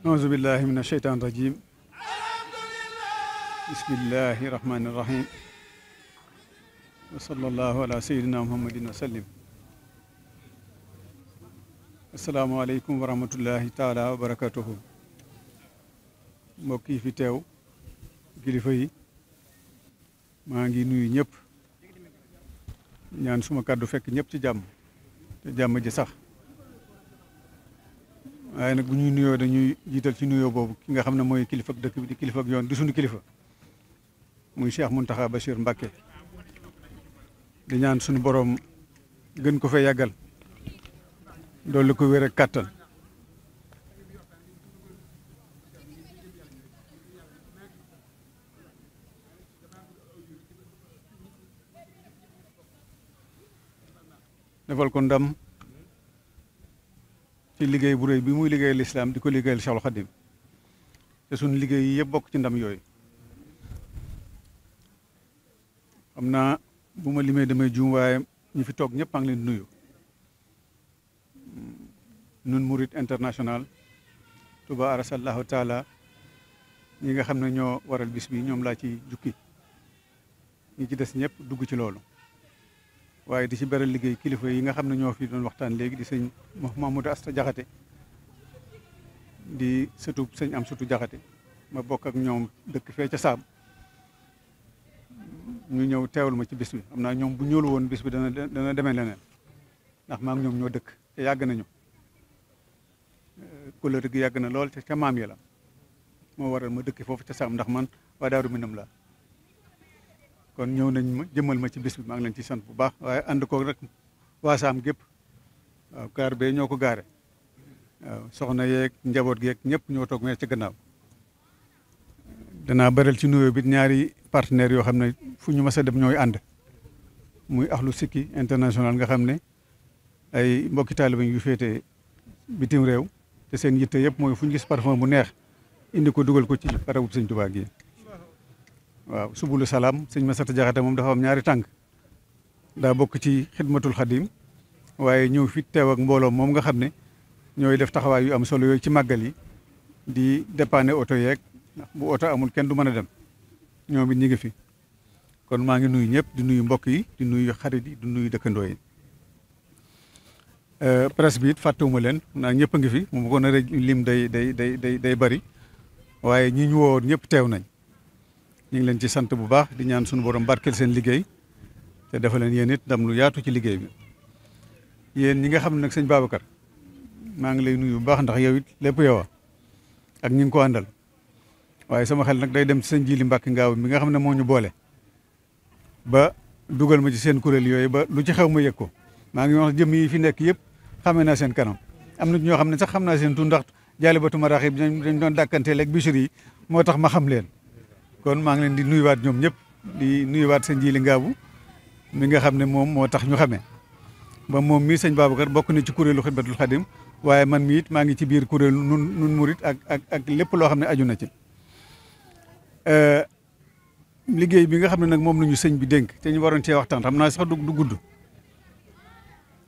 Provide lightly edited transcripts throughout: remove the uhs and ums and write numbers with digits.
auzu billahi min asheytaan rajim bismillahi rahmani rahim wa sallallahu ala sayidina muhammadin wa sallim. asalaamaaleykum wa rahmatullahi taala wa barakatuhu. mbokk yi fi teew kilifa yi maa ngi nuyu ñëpp ñaan suma kàddu fekk ñëpp ci jàmm te jàmm ji sax waaye nag bu ñuy nuyoo dañuy jiital ci nuyoo boobu ki nga xam ne mooy kilifa ak dëkk bi di kilifa ak yoon di suñu kilifa muy Cheikh Mountakha Bachir Mbacké di ñaan suñu borom gën ko fee yàggal dolli ko wér ak kàttan defal ko ndam ci liggéey bu rëy bi muy liggéeyal lislaam di ko liggéeyal Cheikhul Khadim te suñu liggéey yi yëpp bokk ci ndam yooyu. xam naa bu ma limee damay juum waaye ñi fi toog ñëpp a ngi leen nuyu nun Murid International Touba arasallahu taala ñi nga xam ne ñoo waral bis bi ñoom laa ci jukki ñi ci des ñëpp dugg ci loolu waaye di ci beral liggéey kilifa yi nga xam ne ñoo fi doon waxtaan léegi di sëñ Mamadou Asta Jaxate di sëtu sëñ am sëtu Jaxate ma bokk ak ñoom dëkk fee ca Saam ñu ñëw teewal ma ci bis bi xam naa ñoom bu ñëwul woon bis bi dana demee leneen ndax maam ñoom ñoo dëkk te yàgg nañu couleur gi yàgg na lool te ca maam yi la moo waral ma dëkk foofu ca Saam ndax man waa Daaru Minam la kon ñëw nañ ma jëmmal ma ci bis bi maa ngi leen ci sant bu baax waaye ànd ko rek waa Saam gépp waaw gaar bee ñoo ko gaare waaw soxna yeeg njaboot geeg ñëpp ñoo toog mee ci gannaaw danaa baral ci nuyoo bi ñaari partenaires yoo xam ne fu ñu mës a dem ñooy ànd muy Ahlu Sikki International nga xam ne ay mbokki taalibe yu féete bitim réew te seen yitte yëpp mooy fu ñu gis parfum bu neex indi ko dugal ko ci barabu Sëñ Tuubaa gi waaw subulu salaam sëñ Masata Jaxate moom dafa am ñaari tànk daa bokk ci xidmatul xadim waaye ñëw fi teew ak mbooloo moom nga xam ne ñooy def taxawaay yu am solo yooyu ci màggal yi di dépanner oto yeeg ndax bu oto amul kenn du mën a dem ñoom it ñi ngi fi kon maa ngi nuyu ñëpp di nuyu mbokk yi di nuyu xarit yi di nuyu dëkkandoo yi presse bi it fàttewuma leen naa ñëpp a ngi fi mu ko nar a lim day bari waaye ñi ñu woo ñëpp teew nañ ñu ngi leen ci sant bu baax di ñaan suñu borom barkeel seen liggéey te dafa leen yéen it ndam lu yaatu ci liggéey bi yéen ñi nga xam ne nag sëñ Babacar maa ngi lay nuyu bu baax ndax yow it lépp yow ak ñi ngi ko àndal waaye sama xel nag day dem ci sëñ Jili Mbàkke Ngaaw mi nga xam ne moo ñu boole ba dugal ma ci seen kuréel yooyu ba lu ci xew ma yëg ko maa ngi wax jëm yi fi nekk yëpp xamee naa seen kanam am na ñoo xam ne sax xam naa seen tur ndax Jaalibatu Maraaxib dañ doon dàkkanteel ak Bichri yi moo tax ma xam leen kon maa ngi leen di nuyuwaat ñoom ñëpp di nuyuwaat sëñ Jili Ngaabu mi nga xam ne moom moo tax ñu xamee ba moom mii sëñ Babacar bokk na ci kuréelu Xidmatul Xadim waaye man mii it maa ngi ci biir kuréelu nun murit ak lépp loo xam ne aju na ci liggéey bi nga xam ne nag moom la ñu sëñ bi dénk te ñu waroon cee waxtaan xam naa sax du gudd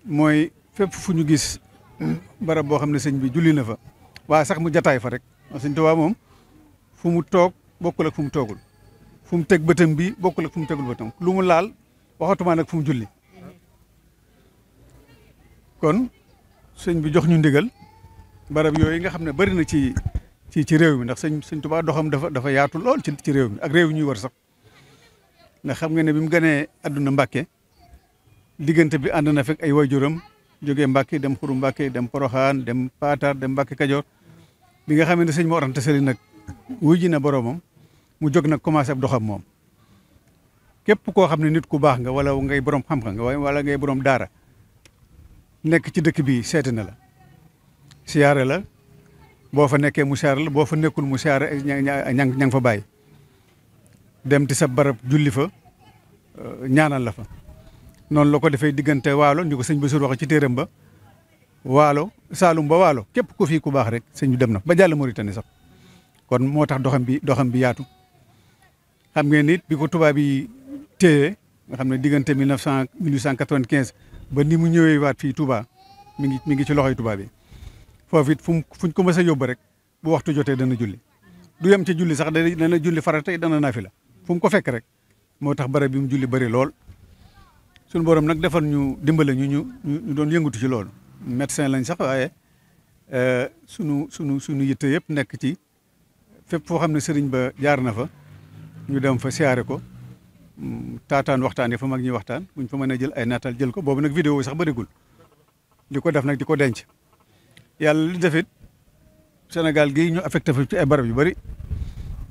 mooy fépp fu ñu gis barab boo xam ne sëñ bi julli na fa waa sax mu jataay fa rek sëñ Tuubaa moom fu mu toog bokkul ak fu mu toogul fu mu teg bëtam bi bokkul ak fu mu tegul bëtam lu mu laal waxatuma nag fu mu julli kon sëñ bi jox ñu ndigal barab yooyu nga xam ne bari na ci réew mi ndax sëñ Tuubaa doxam dafa yaatu lool ci réew mi ak réew ñuy war sax ndax xam nga ne bi mu gënee àdduna Mbàkke diggante bi ànd na fekk ay waajuram jógee Mbàkke dem Xuru Mbàkke dem Poroxaan dem Paatar dem Mbàkke Kajoor bi nga xam ne sëñ Mor Anta Sali nag wuy ji na boroomam mu jóg nag commencé ab doxam moom képp koo xam ne nit ku baax nga wala ngay borom xam-xam nga wala ngay borom daara nekk ci dëkk bi seeti na la siyaare la boo fa nekkee mu siyaare la boo fa nekkul mu siyaare ña nga fa bàyyi dem ti sa barab julli fa ñaanal la fa noonu la ko defee diggante waalo ñu ko sëñ Bassirou wax ci téeram ba waalo Saalum ba waalo képp ku fii ku baax rek sëñ bi dem na ba jàll Mauritanie sax kon moo tax doxam bi yaatu xam ngeen nit bi ko tubaab yi téye nga xam ne diggante 1895 ba ni mu ñëwee waat fii Touba mi ngi ci loxoy tubaab yi foofu it fuñ ko mës a yóbbu rek bu waxtu jotee dana julli du yem ca julli sax dana julli farata dana naafila fu mu ko fekk rek moo tax barab bi mu julli bëri lool suñu borom nag defal ñu dimbale ñu doon yëngatu ci loolu médecin lañ sax waaye sunu yitte yëpp nekk ci fépp foo xam ne sëriñ ba jaar na fa ñu dem fa siyaare ko taataan waxtaan yi fa mag ñuy waxtaan buñ fa mën a jël ay nataal jël ko boobu nag vidéo yi sax bërigul di ko def nag di ko denc yàlla li defit Sénégal gii ñu affecté fa ci ay barab yu bëri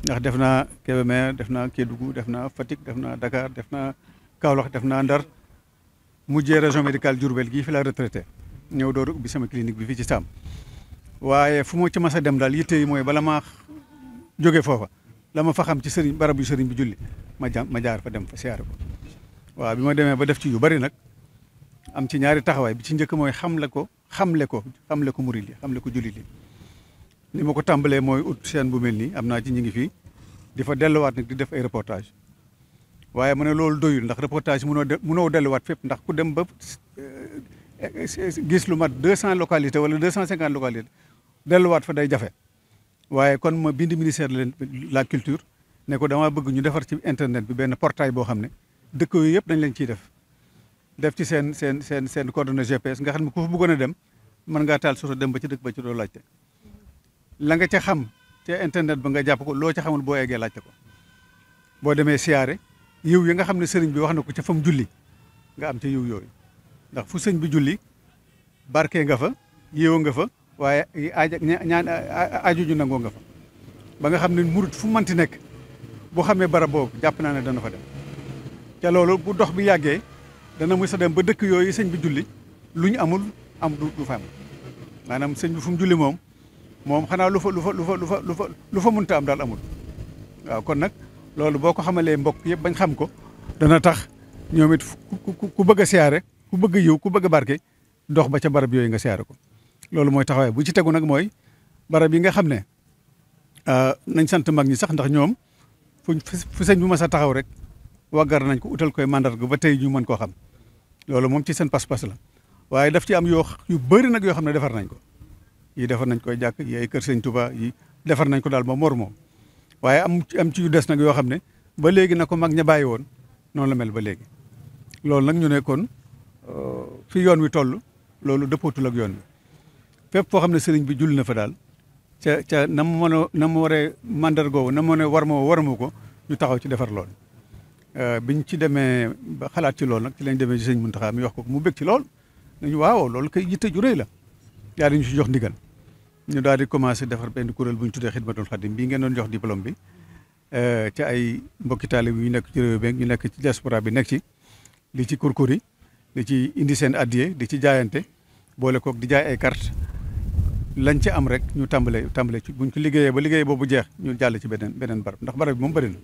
ndax def naa Kébémer def naa Kédougou def naa Fatick def naa Dakar def naa Kaolack def naa Ndar mujjee région médicale Diourbel gii fi la retraité ñëw door ubbi sama clinique bi fii ci Sam waaye fu mu ci mas a dem daal yitte yi mooy bala maa jóge foofa la ma fa xam ci sëriñ barab yu sëriñ bi julli ma jaar fa dem fa siyaare ko waaw bi ma demee ba def ci yu bari nag am ci ñaari taxawaay bi ci njëkk mooy xamle ko murid yi xamle ko jullit yi ni ma ko tàmbalee mooy ut seen bu mel nii am naa ci ñu ngi fii di fa delluwaat nag di def ay reportage waaye mu ne loolu doyul ndax reportage munoo delluwaat fépp ndax ku dem ba gis lu mat 200 localités wala 250 localités delluwaat fa day jafe waaye kon ma bind ministère de la culture ne ko dama bëgg ñu defar ci internet bi benn portail boo xam ne dëkk yooyu yëpp dañ leen ciy def ci seen coordonnées GPS nga xam ne ku fa bëggoon a dem mën ngaa taal soto dem ba ci dëkk ba ci doo laajte la nga ca xam ca internet ba nga jàpp ko loo ca xamul boo eggee laajte ko boo demee siyaare yiw yi nga xam ne sëriñ bi wax na ko ca fam julli nga am ca yiw yooyu ndax fu sëñ bi julli barke nga fa yiw nga fa waaye aju ju nangoo nga fa ba nga xam ne murit fu manti nekk bu xamee barab boobu jàpp naa ne dana fa dem ca loolu bu dox bi yàggee dana mës a dem ba dëkk yooyu sëñ bi julli lu ñu amul du fa am maanaam sëñ bi fu mu julli moom xanaa lu fa mënta am daal amul waaw kon nag loolu boo ko xamalee mbokk yëpp bañ xam ko dana tax ñoom it ku bëgg a siyaare ku bëgg a yiw ku bëgg a barke dox ba ca barab yooyu nga siyaare ko loolu mooy taxawaay bu ci tegu nag mooy barab yi nga xam ne nañ sant mag ñi sax ndax ñoom fu sëñ bu mas a taxaw rek waggar nañ ko utal koy mandarga ba tey ñu mën koo xam loolu moom ci seen pas-pas la waaye daf ci am yu bëri nag yoo xam ne defar nañ ko yi defar nañ koy jàkk yi ay kër sëñ Touba yi defar nañ ko daal ba mor moom waaye am ci yu des nag yoo xam ne ba léegi na ko mag ña bàyyi woon noonu la mel ba léegi loolu nag ñu ne kon fi yoon wi toll loolu dëppootul ak yoon wi fépp foo xam ne sëriñ bi julli na fa daal ca na mu waree mandargoo na mu ne warma ko ñu taxaw ci defar loolu biñ ci demee ba xalaat ci loolu nag ci lañ demee ci sëñ Muntaxa mi wax ko mu bég ci lool nañu waaw loolu kay yitte ju rëy la yaa dañu ci jox ndigal ñu daal di commencé defar benn kuréel bu ñu tuddee Xidmatul Xadim bii ngeen doon jox diplôme bi ci ay mbokki taalibe yu nekk ci réew bi ñu nekk ci diaspora bi nekk ci di ci kurkuri di ci indi seen addiye di ci jaayante boole kook di jaay ay carte lañ ci am rek ñu tàmbale ci buñ ko liggéeyee ba liggéey boobu jeex ñu jàll ci beneen barab ndax barab bi moom bëri na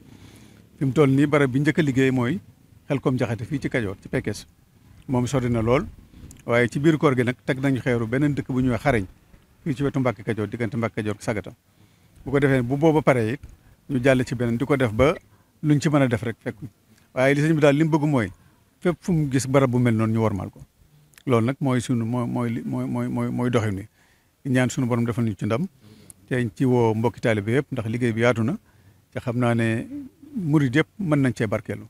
fi mu toll nii barab bi njëkk a liggéey mooy Xelkom Jaxate fii ci Kajoor ci Pekes moom sori na lool waaye ci biir koor gi nag teg nañu xeeru beneen dëkk bu ñuy wax Xareñ fii ci wetu Mbàkke Kajoor diggante Mbàkke Kajoor Sagata bu ko defee bu booba pare it ñu jàll ci beneen di ko def ba luñ ci mën a def rek fekk waaye li sëñ bi daal li mu bëgg mooy fépp fu mu gis barab bu mel noonu ñu wormaal ko loolu nag mooy sunu mooy doxin wi ñaan sunu borom defal ñu ci ndam te ci woo mbokki taalibe yëpp ndax liggéey bi yaatu na te xam naa ne murid yëpp mën nañ cee barkeelu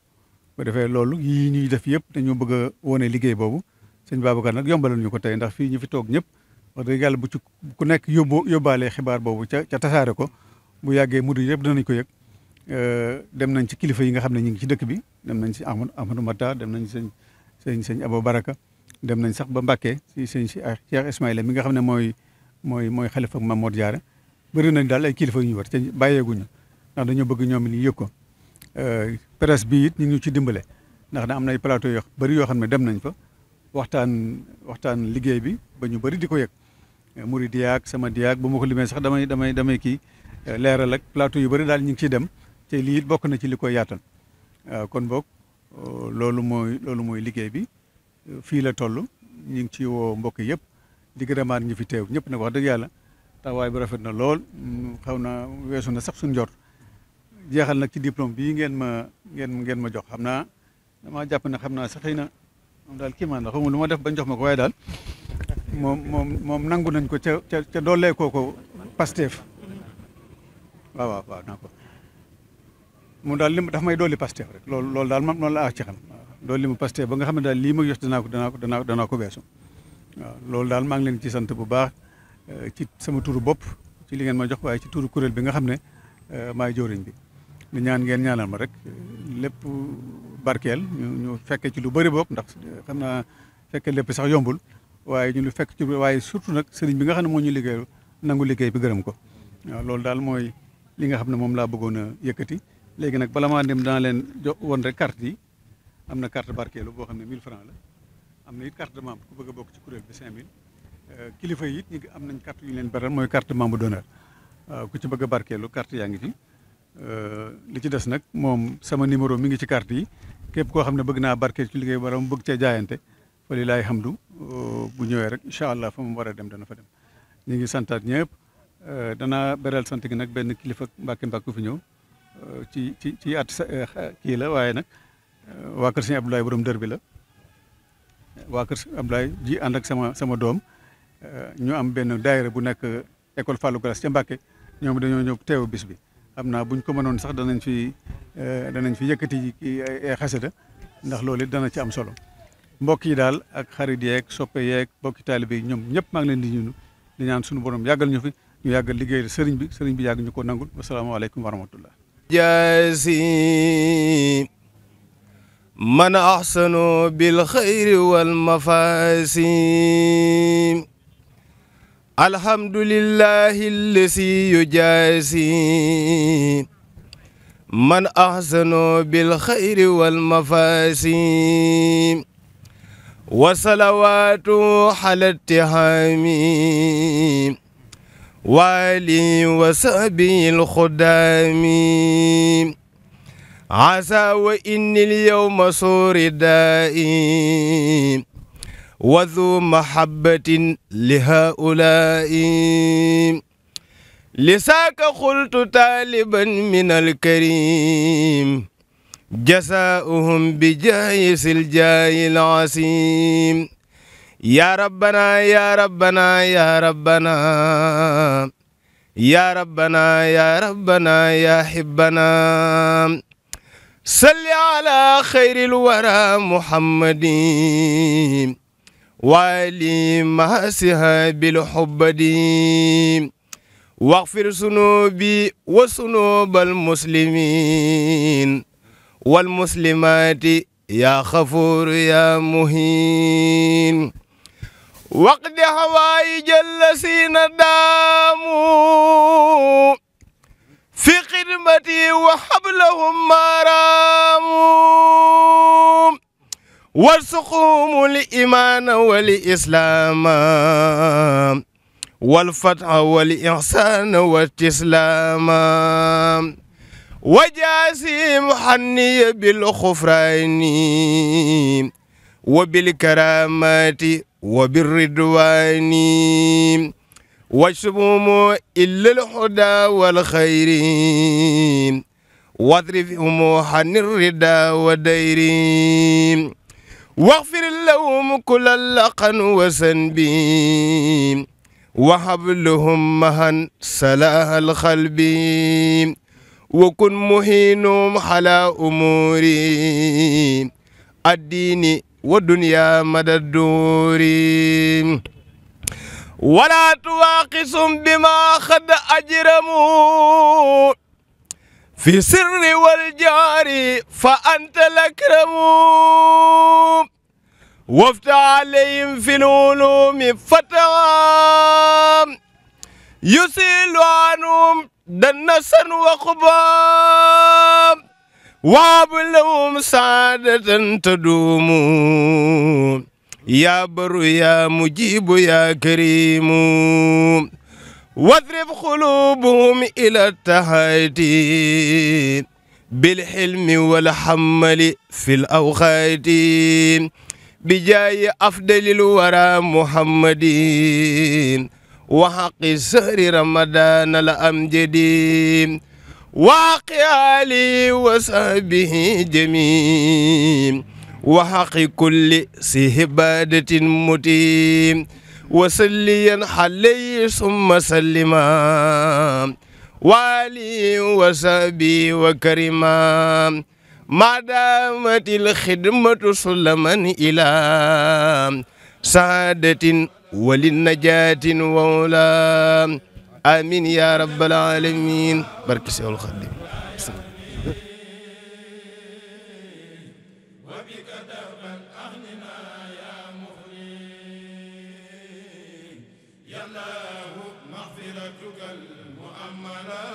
bu defee loolu yii ñuy def yëpp dañoo bëgg a wone liggéey boobu sëñ Babacar nag yombalal ñu ko tey ndax fii ñu fi toog ñëpp wax dëgg yàlla bu ci ku nekk yóbbaalee xibaar boobu ca tasaare ko bu yàggee murid yëpp danañ ko yëg dem nañ ci kilifa yi nga xam ne ñu ngi ci dëkk bi dem nañ ci Ahmadou Matta dem nañ sëñ Abou Baraka dem nañ sax ba Mbàkke si Cheikh Ismaïla mi nga xam ne mooy xalifa Mamour Diarra bëri nañ daal ay kilifa yu ñu war te bàyyeeguñu ndax dañoo bëgg ñoom ñu yëg ko presse bi it ñu ngi ci dimbale ndax am na ay plateau yoo bëri yoo xam ne dem nañ fa waxtaan liggéey bi ba ñu bëri di ko yëg murid yaag sama diyaag bu ma ko limee sax damay kii leeral ak plateau yu bëri daal ñu ngi ciy dem te lii it bokk na ci li koy yaatal kon boog loolu mooy liggéey bi fii la toll ñu ngi ci woo mbokk yëpp di gërëmaat ñu fi teew ñëpp nag wax dëgg yàlla taxawaay bi rafet na lool xaw na weesu na sax suñu njort jeexal nag ci diplôme bii ngeen ma jox xam naa damaa jàpp ne xam naa sax xëy na moom daal kii man la xamul lu ma def bañ jox ma ko waaye daal moom nangu nañ ko ca doolee kooko Pastef waaw naa ko moom daal daf may dolli Pastef rek loolu daal man noonu la ci xam dolli ma Pastef ba nga xam ne daal lii ma yor danaa ko weesu waaw loolu daal maa ngi leen ci sant bu baax ci sama turu bopp ci li ngeen ma jox waaye ci turu kuréel bi nga xam ne maay jëwriñ bi di ñaan ngeen ñaanal ma rek lépp barkeel ñu fekke ci lu bëri bopp ndax xam naa fekke lépp sax yombul waaye ñu lu fekk ci waaye surtout nag sëriñ bi nga xam ne moo ñu liggéey nangu liggéey bi gërëm ko waaw loolu daal mooy li nga xam ne moom laa bëggoon a yëkkati léegi nag bala maa dem dana leen jox woon rek carte yi am na carte barkeelu boo xam ne 1000 francs la am na it carte de membre ku bëgg a bokk ci kuréel bi 5000 kilifa yi it ñi am nañ carte yu ñu leen beral mooy carte membre d'honneur waaw ku ci bëgg a barkeelu carte yaa ngi ci li ci des nag moom sama numéro mi ngi ci carte yi képp koo xam ne bëgg naa barkeel ci liggéey wala mu bëgg cee jaayante fa lilaay hamdu bu ñëwee rek incha allah fa mu war a dem dana fa dem ñu ngi santaat ñëpp danaa beral sant gi nag benn kilifa mbàkke fi ñëw ci at kii la waaye nag waa kër Sëñ Abdoulaye borom dër bi la waa kër Sëñ Abdoulaye ji ànd ak sama doom ñu am benn daayira bu nekk école Fallou Galas ca Mbàkke ñoom dañoo ñëw teewu bis bi xam naa buñ ko mënoon sax danañ fi yëkkati ay xasida ndax loolu it dana ci am solo mbokk yi daal ak xarit yeeg soppe yeeg mbokki taalibe yi ñoom ñëpp maa ngi leen di ñaan suñu borom yàggal ñu fi ñu yàggal liggéeyal sëriñ bi yàgg ñu ko nangul wasalaamaaleykum wa rahmatullah jaasi man ahsanu bil xayri wal mafaasi alhamdulillahi allasi yujaasi man ahsanu bil xayri wal mafaasi wa salawaatu ala tihaami waali wa sahbil xudaami asa wa inni lyawma suridaa'i wa dhu mahabbatin li haulaa'i lisaaka xultu taaliban min alkarim jasaa'uhum bi jaayisil jaayil asiim ya rabbana ya rabbana ya rabbana ya rabbana ya rabbana ya hibbana salli ala khayril wara muhammadin wali mahasiha bil hubbadi waghfir sunubi wa sunubal muslimin wal muslimati ya ghafur ya muhin waqdi hawaa'ijal lazina daamu fi xidmati wa hablahum maaraamu warzuqhumul iimaana wal islaama wal fatha wal ihsaana wat islaama wajaazihim hanniya bil ghufraani wa bil karaamaati wa bir ridwaani wajtubhum illa al huda wal khayri wadrifhum hanir rida wa dayri waghfir lahum kulla laqan wa sanbi wa hablahum mahan salah al qalbi wa kun muhinum ala umuri ad-dini wa dunya madaduri wala tuwaqisum bima qad ajramu fi sirri wal jahri fa anta lakramu wafta alayhim fil ulumi fatam yusilu anhum dannasan wa khubam wa lahum saadatan tadumu ya baru ya mujibu ya karimu wadrib qulubuhum ila tahati bil hilmi wal hamali fil awqati bijaayi afdalil wara muhammadin wa haqqi sahri ramadan al amjadi wa haqqi ali wa sahbihi jami wa haqqi kulli si hibadatin mutim wa salliyan alayhi summa sallima وآله وصحبه وكرما ما دامت الخدمة سلما إلى سعادة وللنجاة وولا آمين يا رب العالمين بركة سيد الخديم يا الله مغفرتك المؤملة